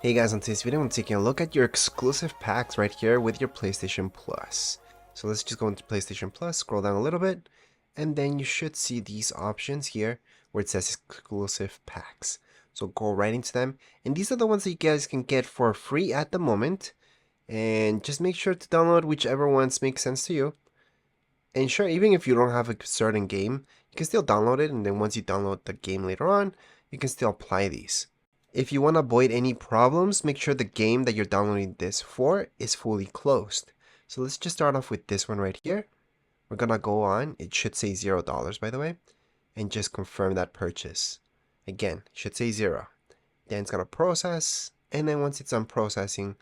Hey guys, on today's video I'm taking a look at your exclusive packs right here with your PlayStation Plus. So let's just go into PlayStation Plus, scroll down a little bit, and then you should see these options here where it says exclusive packs. So go right into them, and these are the ones that you guys can get for free at the moment. And just make sure to download whichever ones make sense to you. And sure, even if you don't have a certain game, you can still download it, and then once you download the game later on, you can still apply these. If you want to avoid any problems, make sure the game that you're downloading this for is fully closed. So let's just start off with this one right here. We're gonna go on, it should say $0 by the way, and just confirm that purchase. Again, it should say 0. Then it's gonna process, and then once it's done processing,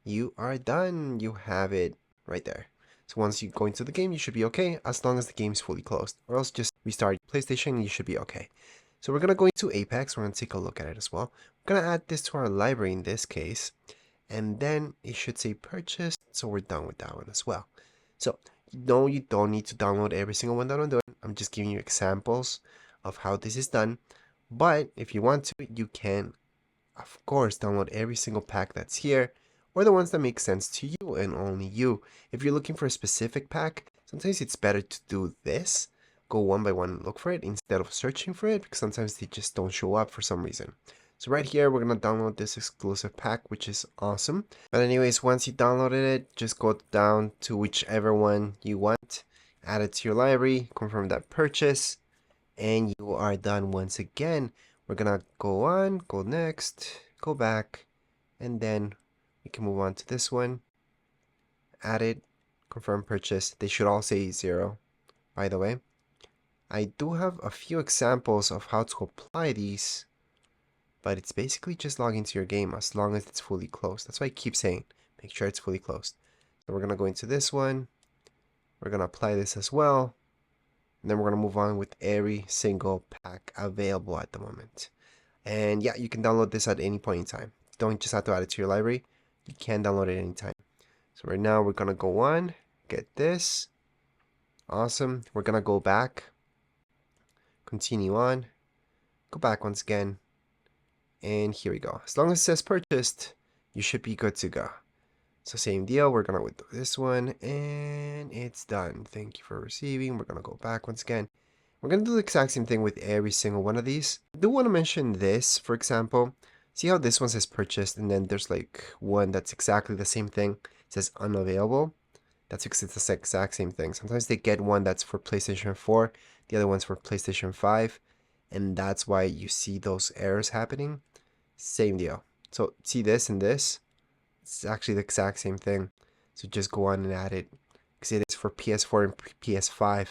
you are done. You have it right there. So once you go into the game, you should be okay as long as the game is fully closed, or else just restart PlayStation and you should be okay. So we're gonna go into Apex. We're gonna take a look at it as well. We're gonna add this to our library in this case, and then it should say purchased, so we're done with that one as well. So no, you don't need to download every single one that I'm doing. I'm just giving you examples of how this is done, but if you want to, you can of course download every single pack that's here, or the ones that make sense to you and only you. If you're looking for a specific pack, sometimes it's better to do this, go one by one, look for it instead of searching for it, because sometimes they just don't show up for some reason. So right here, we're going to download this exclusive pack, which is awesome. But anyways, once you downloaded it, just go down to whichever one you want, add it to your library, confirm that purchase, and you are done once again. We're going to go on, go next, go back, and then we can move on to this one. Add it, confirm purchase. They should all say 0, by the way. I do have a few examples of how to apply these, but it's basically just log into your game as long as it's fully closed. That's why I keep saying, make sure it's fully closed. So we're going to go into this one. We're going to apply this as well. And then we're going to move on with every single pack available at the moment. And yeah, you can download this at any point in time. You don't just have to add it to your library. You can download it anytime. So right now we're going to go on, get this. Awesome. We're going to go back. Continue on. Go back once again. And here we go. As long as it says purchased, you should be good to go. So same deal. We're going to do this one. And it's done. Thank you for receiving. We're going to go back once again. We're going to do the exact same thing with every single one of these. I do want to mention this, for example. See how this one says purchased, and then there's like one that's exactly the same thing. It says unavailable. That's because it's the exact same thing. Sometimes they get one that's for PlayStation 4, the other one's for PlayStation 5, and that's why you see those errors happening. Same deal. So see this and this? It's actually the exact same thing. So just go on and add it, because it is for PS4 and PS5.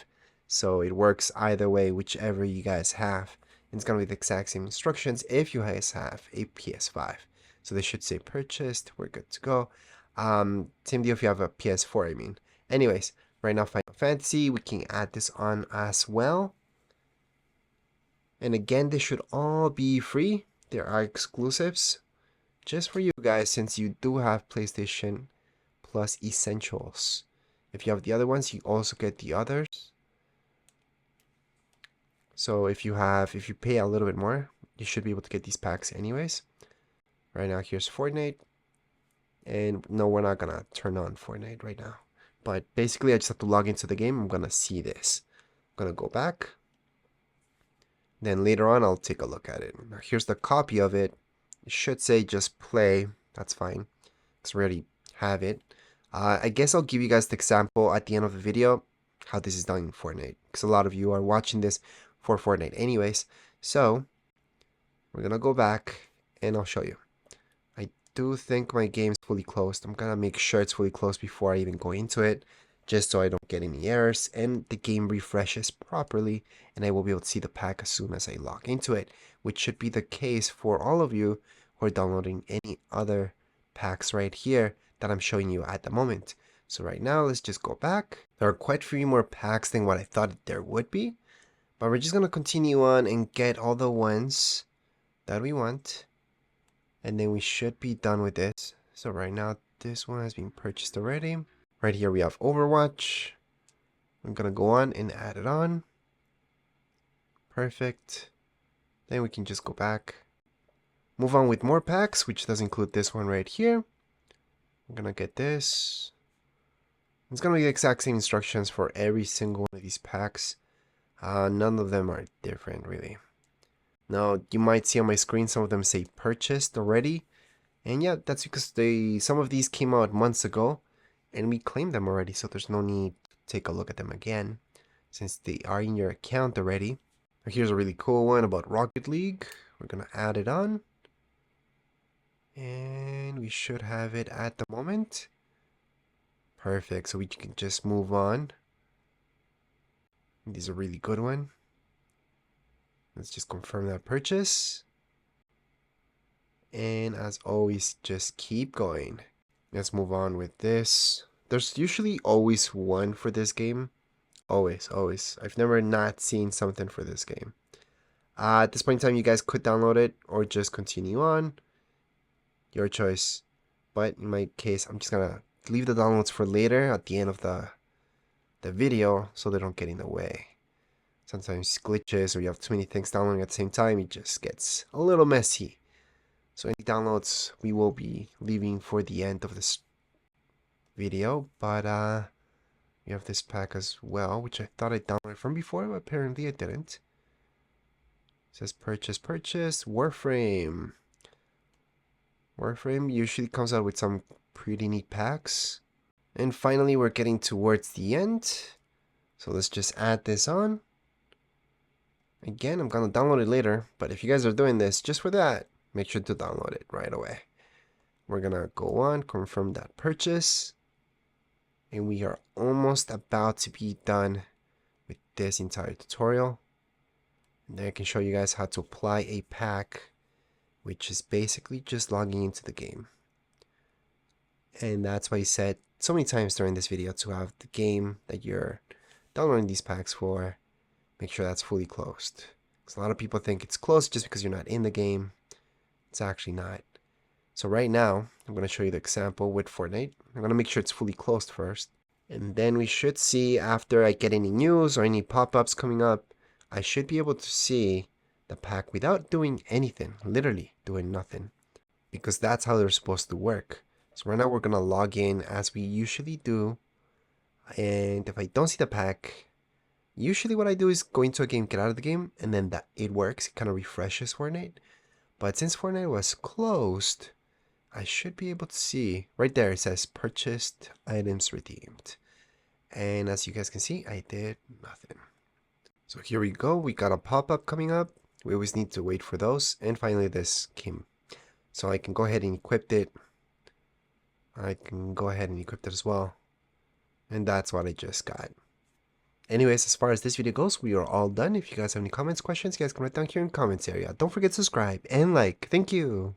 So it works either way, whichever you guys have. And it's going to be the exact same instructions if you guys have a PS5. So they should say purchased. We're good to go. Same deal if you have a PS4, I mean. Anyways, right now Final Fantasy, we can add this on as well. And again, they should all be free. There are exclusives just for you guys, since you do have PlayStation Plus Essentials. If you have the other ones, you also get the others. So if you pay a little bit more, you should be able to get these packs anyways. Right now, here's Fortnite. And no, we're not gonna turn on Fortnite right now. But basically, I just have to log into the game. I'm gonna see this. I'm gonna go back. Then later on, I'll take a look at it. Now, here's the copy of it. It should say just play. That's fine, because we already have it. I guess I'll give you guys the example at the end of the video, how this is done in Fortnite, because a lot of you are watching this for Fortnite anyways. So we're gonna go back and I'll show you. I do think my game's fully closed. I'm gonna make sure it's fully closed before I even go into it, just so I don't get any errors and the game refreshes properly, and I will be able to see the pack as soon as I log into it, which should be the case for all of you who are downloading any other packs right here that I'm showing you at the moment. So right now, let's just go back. There are quite a few more packs than what I thought there would be, but we're just going to continue on and get all the ones that we want, and then we should be done with this. So right now, this one has been purchased already. Right here we have Overwatch. I'm going to go on and add it on. Perfect. Then we can just go back. move on with more packs, which does include this one right here. I'm gonna get this. It's gonna be the exact same instructions for every single one of these packs. None of them are different, really. Now, you might see on my screen some of them say purchased already. And yeah, that's because some of these came out months ago, and we claimed them already, so there's no need to take a look at them again, since they are in your account already. Now, here's a really cool one about Rocket League. We're gonna add it on. And we should have it at the moment. Perfect, so we can just move on. This is a really good one. Let's just confirm that purchase. And as always, just keep going. Let's move on with this. There's usually always one for this game. Always, always. I've never not seen something for this game. At this point in time, you guys could download it or just continue on. Your choice. But in my case, I'm just gonna leave the downloads for later at the end of the video so they don't get in the way. Sometimes glitches or you have too many things downloading at the same time, it just gets a little messy. So any downloads we will be leaving for the end of this video, but we have this pack as well, which I thought I downloaded from before, but apparently I didn't. It says purchase, Warframe. Warframe usually comes out with some pretty neat packs. And finally, we're getting towards the end. So let's just add this on. Again, I'm going to download it later, but if you guys are doing this just for that, make sure to download it right away. We're going to go on, confirm that purchase. And we are almost about to be done with this entire tutorial. And then I can show you guys how to apply a pack, which is basically just logging into the game. And that's why I said so many times during this video to have the game that you're downloading these packs for, make sure that's fully closed. Because a lot of people think it's closed just because you're not in the game. It's actually not. So right now, I'm going to show you the example with Fortnite. I'm going to make sure it's fully closed first. And then we should see, after I get any news or any pop-ups coming up, I should be able to see the pack without doing anything. Literally doing nothing. Because that's how they're supposed to work. So right now we're going to log in as we usually do. And if I don't see the pack, usually what I do is go into a game, get out of the game, and then that it works. It kind of refreshes Fortnite. But since Fortnite was closed, I should be able to see. Right there it says purchased items redeemed. And as you guys can see, I did nothing. So here we go. We got a pop-up coming up. We always need to wait for those. And finally this came. So I can go ahead and equip it. I can go ahead and equip it as well. And that's what I just got. Anyways, as far as this video goes, we are all done. If you guys have any comments, questions, you guys can write down here in the comments area. Don't forget to subscribe and like. Thank you.